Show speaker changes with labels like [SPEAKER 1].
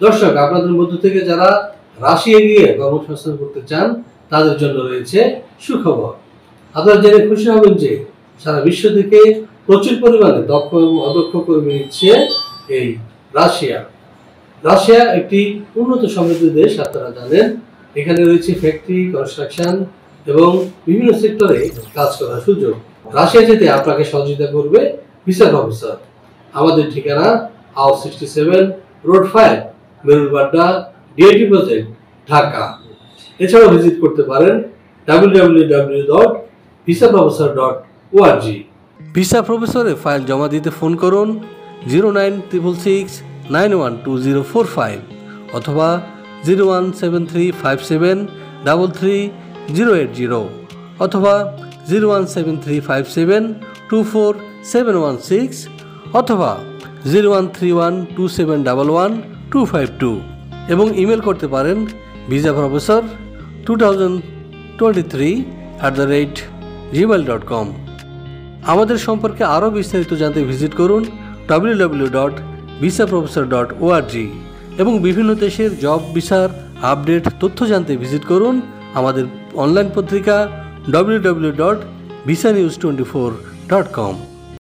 [SPEAKER 1] দর্শক, আপনাদের মধ্য থেকে যারা রাশিয়া গিয়ে কর্মসংস্থান করতে চান তাদের জন্য রয়েছে সুখবর। আপনারা জেনে খুশি হবেন যে সারা বিশ্ব থেকে প্রচুর পরিমাণে দক্ষ এবং অদক্ষ কর্মী নিচ্ছে এই রাশিয়া। রাশিয়া একটি উন্নত সমৃদ্ধ দেশ, আপনারা জানেন। এখানে রয়েছে ফ্যাক্টরি, কনস্ট্রাকশন এবং বিভিন্ন সেক্টরে কাজ করার সুযোগ। রাশিয়া যেতে আপনাকে সহযোগিতা করবে ভিসা প্রফেসর। আমাদের ঠিকানা house 67, road 5, Merul Badda, DIT project, Dhaka. এছাড়াও ভিজিট করতে পারেন www.visaprofessor.org। ভিসা প্রফেসরে ফাইল জমা দিতে ফোন করুন 09666912045 অথবা 01735733080 অথবা 01735724716 অথবা 013127112252 এবং ইমেল করতে পারেন visaprofessor2023@gmail.com। আমাদের সম্পর্কে আরও বিস্তারিত জানতে ভিজিট করুন www.visaprofessor.org এবং বিভিন্ন দেশের জব ভিসার আপডেট তথ্য জানতে ভিজিট করুন আমাদের অনলাইন পত্রিকা www.visanews24.com।